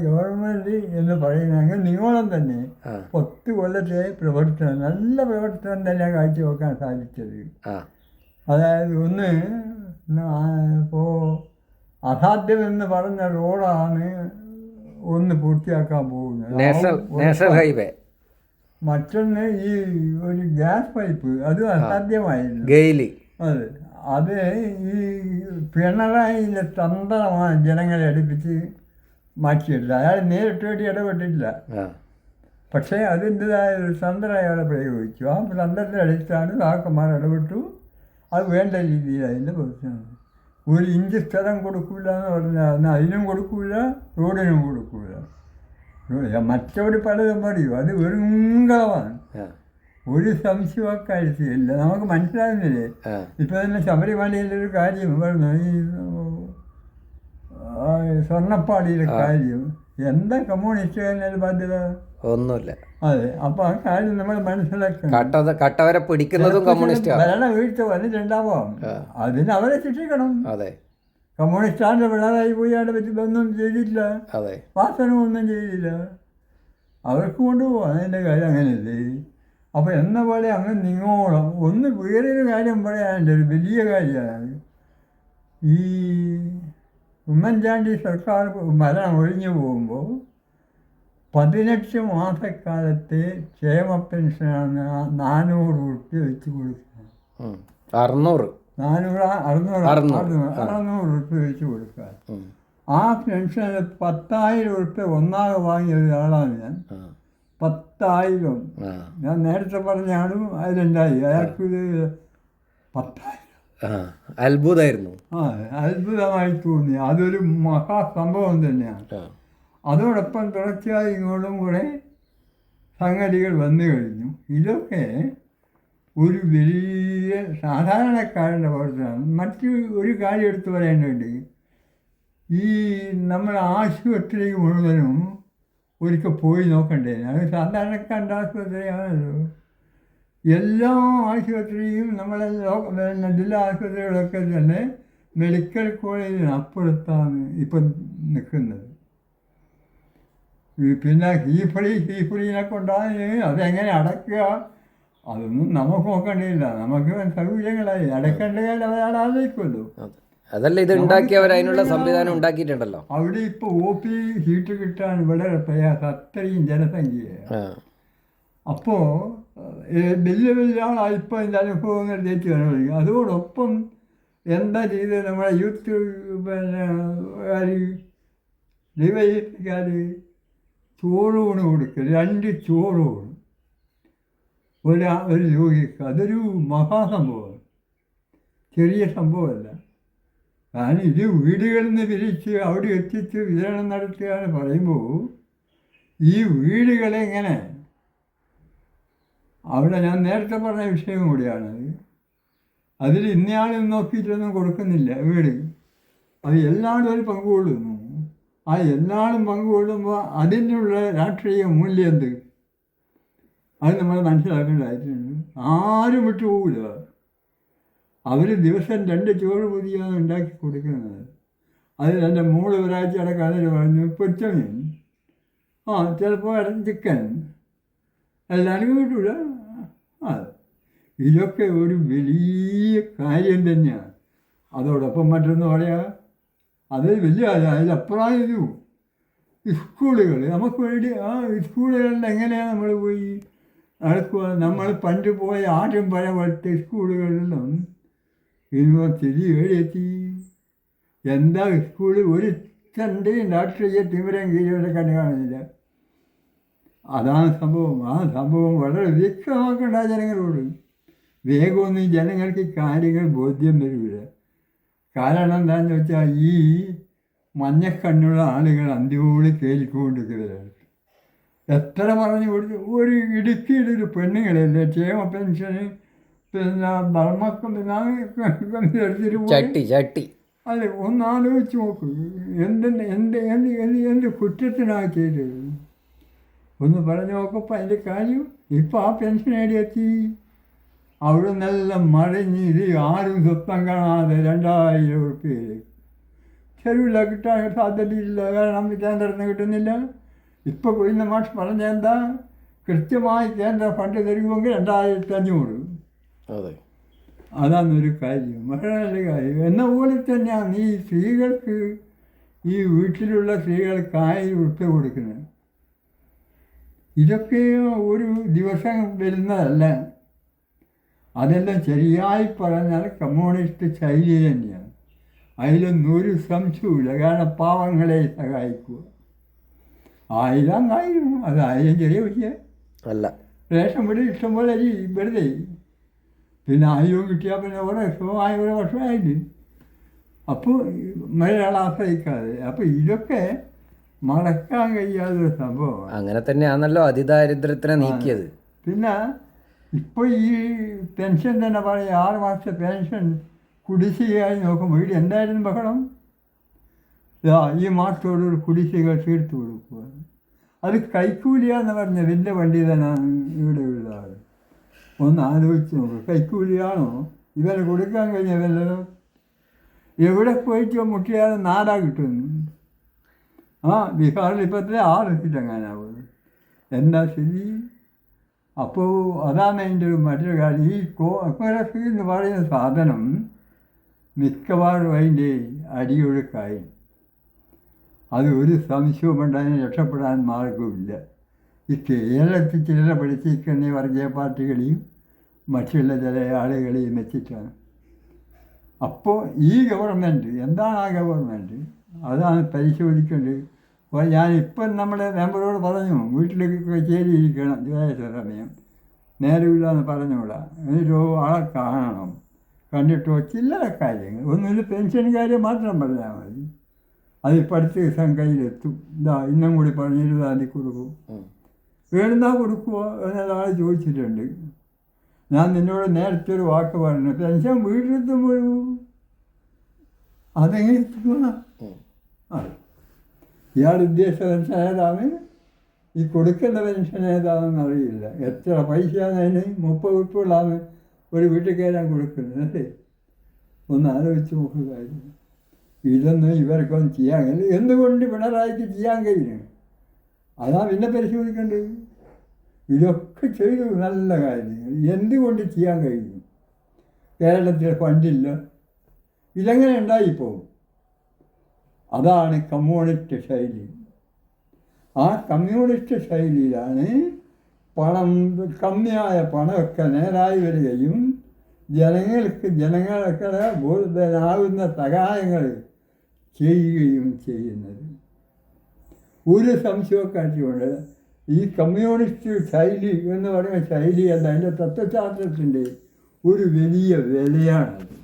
Government എന്ന് പറയുന്നത് നിങ്ങളെ തന്നെ 10 കൊല്ലത്തെ പ്രവർത്തനം, നല്ല പ്രവർത്തനം തന്നെ കാഴ്ചവെക്കാൻ സാധിച്ചത്. അതായത് ഒന്ന് ഇപ്പോൾ അസാധ്യമെന്ന് പറഞ്ഞ റോഡാണ് ഒന്ന് പൂർത്തിയാക്കാൻ പോകുന്നത്, നാഷണൽ ഹൈവേ. മറ്റൊന്ന് ഈ ഒരു ഗ്യാസ് പൈപ്പ്, അത് അസാധ്യമായിരുന്നു. ഗെയിലി. അതെ, അത് ഈ പിണറായിൻ്റെ തന്ത്രമാണ് ജനങ്ങളെ അടുപ്പിച്ച് മാറ്റിയിട്ടില്ല. അയാൾ നേരിട്ട് ഇടപെട്ടിട്ടില്ല, പക്ഷേ അതിൻ്റെതായ ഒരു തന്ത്രം അയാളെ പ്രയോഗിച്ചു. ആ തന്ത്രത്തിൻ്റെ അടിസ്ഥാനം കാക്കന്മാർ ഇടപെട്ടു. അത് വേണ്ട രീതിയിൽ അതിൻ്റെ പ്രവർത്തനം. 1 ഇഞ്ച് സ്ഥലം കൊടുക്കില്ല എന്ന് പറഞ്ഞാൽ അതിനും കൊടുക്കില്ല, റോഡിനും കൊടുക്കില്ല. മറ്റവർ പലതും പറയും, അത് വെറും കളവാണ്. ഒരു സംശയം അക്കാര്യത്തിലില്ല. നമുക്ക് മനസ്സിലാകുന്നില്ലേ? ഇപ്പം തന്നെ ശബരിമലയിലൊരു കാര്യം പറഞ്ഞു, ഈ സ്വർണ്ണപ്പാടിയിലെ കാര്യം. എന്താ കമ്മ്യൂണിസ്റ്റുകാരനൊരു ബാധ്യത? ഒന്നുമില്ല. അതെ, അപ്പോൾ ആ കാര്യം നമ്മൾ മനസ്സിലാക്കണം. കട്ടവരെ പിടിക്കുന്നതും കമ്മ്യൂണിസ്റ്റ് ഭരണ വീഴ്ച വന്നിട്ടുണ്ടാവാം, അതിന് അവരെ ശിക്ഷിക്കണം. അതെ, കമ്മ്യൂണിസ്റ്റാൻ്റെ പിണറായി പോയി അവിടെ വെച്ച് ഒന്നും ചെയ്തില്ല, വാസനമൊന്നും ചെയ്തില്ല, അവർക്ക് കൊണ്ടുപോകാം. അതിൻ്റെ കാര്യം അങ്ങനെയല്ലേ? അപ്പോൾ എന്ന പോലെ അങ്ങ് നിങ്ങോളം ഒന്ന് വേറൊരു കാര്യം പറയാനുണ്ട്, ഒരു വലിയ കാര്യമാണ്. ഈ ഉമ്മൻചാണ്ടി സർക്കാർ ഭരണം ഒഴിഞ്ഞു പോകുമ്പോൾ 18 മാസക്കാലത്തെ ക്ഷേമ പെൻഷനാണ് 400 രൂപ വെച്ച് കൊടുക്കുക. 600 രൂപ വെച്ച് കൊടുക്കുക. ആ പെൻഷന് 10,000 രൂപ ഒന്നാകെ വാങ്ങിയ ഒരാളാണ് ഞാൻ. 10,000. ഞാൻ നേരത്തെ പറഞ്ഞാലും അതിലുണ്ടായി. അയാൾക്ക് 10,000 അത്ഭുതമായിരുന്നു. അത്ഭുതമായി തോന്നി. അതൊരു മഹാസംഭവം തന്നെയാണ്. അതോടൊപ്പം തുടർച്ചയായി ഇങ്ങോട്ടും കൂടെ സംഗതികൾ വന്നു കഴിഞ്ഞു. ഇതൊക്കെ ഒരു വലിയ സാധാരണക്കാരൻ്റെ പ്രവർത്തനമാണ്. മറ്റു ഒരു കാര്യം എടുത്തു പറയേണ്ടതുണ്ട്. ഈ നമ്മൾ ആശുപത്രി മുഴുവനും ഒരിക്കൽ പോയി നോക്കണ്ടേ? അത് സാധാരണക്കാരൻ്റെ ആശുപത്രിയാണല്ലോ. എല്ലാ ആശുപത്രിയും നമ്മളെ ജില്ലാ ആശുപത്രികളൊക്കെ തന്നെ മെഡിക്കൽ കോളേജിന് അപ്പുറത്താണ് ഇപ്പം നിൽക്കുന്നത്. പിന്നെ കീഫ്രീനെ കൊണ്ടാണ് അതെങ്ങനെ അടയ്ക്കുക, അതൊന്നും നമുക്ക് നോക്കേണ്ടിയില്ല. നമുക്ക് സൗകര്യങ്ങളായി അടയ്ക്കേണ്ട കാര്യം അവരാൾ ആലോചിക്കുമല്ലോ. അതല്ല ഇത് ഉണ്ടാക്കിയവർ അതിനുള്ള സംവിധാനം ഉണ്ടാക്കിയിട്ടുണ്ടല്ലോ. അവിടെ ഇപ്പോൾ OP സീറ്റ് കിട്ടാൻ വളരെ പ്രയാസം, അത്രയും ജനസംഖ്യയാണ്. അപ്പോൾ വലിയ വലിയ ആളായിപ്പോൾ അതിൻ്റെ അനുഭവങ്ങൾ ജയിച്ചു അനുഭവിക്കും. അതോടൊപ്പം എന്താ ചെയ്തത്, നമ്മുടെ യൂത്ത് ഡിവൈഎഫ്കാർ ചോറൂണ് കൊടുക്കുക, 2 ചോറൂണ് ഒരു രോഗിക്ക്. അതൊരു മഹാസംഭവമാണ്, ചെറിയ സംഭവമല്ല. കാരണം ഇത് വീടുകളിൽ നിന്ന് പിരിച്ച് അവിടെ എത്തിച്ച് വിതരണം നടത്തുക എന്ന് പറയുമ്പോൾ ഈ വീടുകളെങ്ങനെ, അവിടെ ഞാൻ നേരത്തെ പറഞ്ഞ വിഷയം കൂടിയാണത്. അതിൽ ഇന്നയാളും നോക്കിയിട്ടൊന്നും കൊടുക്കുന്നില്ല വീട്. അത് എല്ലാവരും ഒരു പങ്കുകൊള്ളുന്നു. ആ എല്ലാവരും പങ്കുകൊള്ളുമ്പോൾ അതിനുള്ള രാഷ്ട്രീയ മൂല്യം എന്ത്, അത് നമ്മൾ മനസ്സിലാക്കേണ്ടതായിട്ടുണ്ട്. ആരും വിട്ടു പോകില്ല. അവർ ദിവസം 2 ചോറ് പൊതിയാണ് ഉണ്ടാക്കി കൊടുക്കുന്നത്. അതിൽ എൻ്റെ മോള് ഒരാഴ്ച അടക്കാതെ പറഞ്ഞു പൊച്ചമീൻ, ചിലപ്പോൾ ചിക്കൻ, എല്ലാവർക്കും കിട്ടൂല. ഇതൊക്കെ ഒരു വലിയ കാര്യം തന്നെയാണ്. അതോടൊപ്പം മറ്റൊന്ന് പറയാം, അത് വലിയ അതിലപ്പുറം ഇതു സ്കൂളുകൾ നമുക്ക് വേണ്ടി. സ്കൂളുകളിൽ എങ്ങനെയാണ് നമ്മൾ പോയി നടക്കുക? നമ്മൾ പണ്ട് പോയ ആദ്യം പോലത്തെ സ്കൂളുകളിലും ഇന്ന് തിരി എഴുതി എന്താ സ്കൂൾ, ഒരു ചണ്ടയും രാഷ്ട്രീയ തീവ്രം കീഴിയുടെ കണ്ടു കാണുന്നില്ല. അതാണ് സംഭവം. ആ സംഭവം വളരെ വ്യക്തമാക്കേണ്ട ജനങ്ങളോട്. വേഗമൊന്നും ജനങ്ങൾക്ക് കാര്യങ്ങൾ ബോധ്യം വരില്ല. കാരണം എന്താണെന്ന് വെച്ചാൽ ഈ മഞ്ഞക്കണ്ണുള്ള ആളുകൾ അന്ത്യോടെ കേൾക്കൊണ്ടിരിക്കുന്നവരാണ്. എത്ര പറഞ്ഞു കൊടുത്തു. ഒരു ഇടുക്കിയിലൊരു പെണ്ണുങ്ങളല്ലേ ക്ഷേമ പെൻഷന് പിന്നെ ബർമ്മക്കും ചട്ടി അതെ, ഒന്ന് ആലോചിച്ച് നോക്ക്. എന്ത് കുറ്റത്തിനാക്കിയത് ഒന്ന് പറഞ്ഞു നോക്കപ്പോൾ അതിൻ്റെ കാര്യം. ഇപ്പം ആ പെൻഷൻ എത്തി അവിടെ നിന്നെല്ലാം മടങ്ങി ഇത് ആരും സ്വപ്നം കാണാതെ 2,000 രൂപ ശരിയില്ല, കിട്ടാൻ സാധ്യതയില്ല. കാരണം കേന്ദ്രത്തിൽ നിന്ന് കിട്ടുന്നില്ല. ഇപ്പോൾ കൊയ്യുന്ന മാഷ് പറഞ്ഞ എന്താ, കൃത്യമായി കേന്ദ്ര ഫണ്ട് തരുമെങ്കിൽ 2500. അതെ, അതാണൊരു കാര്യം, വളരെ നല്ല കാര്യം. എന്ന പോലെ തന്നെയാണ് ഈ സ്ത്രീകൾക്ക്, ഈ വീട്ടിലുള്ള സ്ത്രീകൾക്ക് 1000 ഉറുപ്പ്യ കൊടുക്കുന്നത്. ഇതൊക്കെ ഒരു ദിവസം വരുന്നതല്ല. അതെല്ലാം ശരിയായി പറഞ്ഞാൽ കമ്മ്യൂണിസ്റ്റ് ശൈലി തന്നെയാണ്. അതിലൊന്നും ഒരു സംശയമില്ല. കാരണം പാവങ്ങളെ സഹായിക്കുക. 1000 അത് 1000 ചെറിയ വിഷയം അല്ല. റേഷൻ വീട് ഇഷ്ടംപോലെ അരി വെറുതെ. പിന്നെ 1000 കിട്ടിയാൽ പിന്നെ ഒരു വർഷമായില്ലേ. അപ്പോൾ മലയാളം ആശ്രയിക്കാതെ. അപ്പോൾ ഇതൊക്കെ മടക്കാൻ കഴിയാത്തൊരു സംഭവമാണ്. അങ്ങനെ തന്നെയാണല്ലോ അതിദാരിദ്ര്യത്തിനെ നീക്കിയത്. പിന്നെ ഇപ്പോൾ ഈ പെൻഷൻ തന്നെ പറയും, 6 മാസത്തെ പെൻഷൻ കുടിശ്ശികയായി നോക്കുമ്പോൾ ഇവിടെ എന്തായിരുന്നു ബഹളം. ഈ മാസത്തോട് ഒരു കുടിശ്ശിക തീർത്തു കൊടുക്കുക. അത് കൈക്കൂലിയാന്ന് പറഞ്ഞ വലിയ പണ്ഡിതനാണ് ഇവിടെ ഉള്ള ആൾ. ഒന്ന് ആലോചിച്ച് നോക്കുക, കൈക്കൂലിയാണോ ഇവരെ കൊടുക്കാൻ കഴിഞ്ഞ വല്ലതോ? എവിടെ പോയിട്ട് മുട്ടിയാതെ 4 കിട്ടുന്നു. ബീഹാറിൽ ഇപ്പോഴത്തെ 6 സീറ്റെങ്ങാനാവുന്നത്. എന്താ ശരി? അപ്പോൾ അതാണ് അതിൻ്റെ ഒരു മറ്റൊരു കാര്യം. ഈ കോൺഗ്രസ് എന്ന് പറയുന്ന സാധനം മിക്കവാറും അതിൻ്റെ അടിയൊഴുക്കായി. അത് ഒരു സംശയവും അതിനെ രക്ഷപ്പെടാൻ മാർഗവുമില്ല. ഈ കേരളത്തിൽ ചിലരെ പഠിച്ചിരിക്കുന്ന വർഗീയ പാർട്ടികളെയും മറ്റുള്ള ചില ആളുകളെയും വെച്ചിട്ടാണ്. അപ്പോൾ ഈ ഗവൺമെൻറ് എന്താണ്, ആ ഗവൺമെൻറ് അതാണ് പരിശോധിക്കേണ്ടത്. അപ്പോൾ ഞാനിപ്പം നമ്മുടെ മെമ്പറോട് പറഞ്ഞു, വീട്ടിലേക്ക് കച്ചേരിയിരിക്കണം സമയം നേരമില്ല എന്ന് പറഞ്ഞുകൂടാ. എന്നിട്ടോ ആളെ കാണണം, കണ്ടിട്ടോ ചില്ലറ കാര്യങ്ങൾ ഒന്നുമില്ല. പെൻഷൻ കാര്യം മാത്രം പറഞ്ഞാൽ മതി. അതിപ്പോൾ അടുത്ത ദിവസം കയ്യിലെത്തും. ഇന്നും കൂടി പറഞ്ഞ് 20-ാം തീയതി കൊടുക്കും. എഴുന്നാ കൊടുക്കുമോ എന്നൊരാൾ ചോദിച്ചിട്ടുണ്ട്. ഞാൻ നിന്നോട് നേരത്തെ ഒരു വാക്ക് പറഞ്ഞു, പെൻഷൻ വീട്ടിലെത്തുമ്പോഴൂ അതെങ്ങനെ എത്തുക? ഇയാൾ ഉദ്ദേശ പെൻഷൻ ഏതാണ്, ഈ കൊടുക്കേണ്ട പെൻഷൻ ഏതാണെന്ന് അറിയില്ല. എത്ര പൈസയാണ് അതിന്? 30 ഉറുപ്പികളാണ് ഒരു വീട്ടിൽ കയറാൻ കൊടുക്കുന്നത് അല്ലേ? ഒന്ന് ആലോചിച്ച് നോക്കുക കാര്യം. ഇതൊന്നും ഇവർക്കൊന്നും ചെയ്യാൻ കഴിയില്ല. എന്തുകൊണ്ട് പിണറായിക്ക് ചെയ്യാൻ കഴിയും? അതാ പിന്നെ പരിശോധിക്കേണ്ടത്. ഇതൊക്കെ ചെയ്തു നല്ല കാര്യങ്ങൾ, എന്തുകൊണ്ട് ചെയ്യാൻ കഴിയും? കേരളത്തിൽ ഫണ്ടില്ല, ഇതെങ്ങനെ ഉണ്ടായിപ്പോകും? അതാണ് കമ്മ്യൂണിസ്റ്റ് ശൈലി. ആ കമ്മ്യൂണിസ്റ്റ് ശൈലിയിലാണ് കമ്മിയായ പണമൊക്കെ നേരായി വരികയും ജനങ്ങൾക്ക് ബോധനാകുന്ന സഹായങ്ങൾ ചെയ്യുകയും ചെയ്യുന്നത്. ഒരു സംശയക്കാറ്റുകൊണ്ട് ഈ കമ്മ്യൂണിസ്റ്റ് ശൈലി എന്ന് പറയുന്ന ശൈലിയല്ല, അതിൻ്റെ തത്വശാസ്ത്രത്തിൻ്റെ ഒരു വലിയ വിലയാണത്.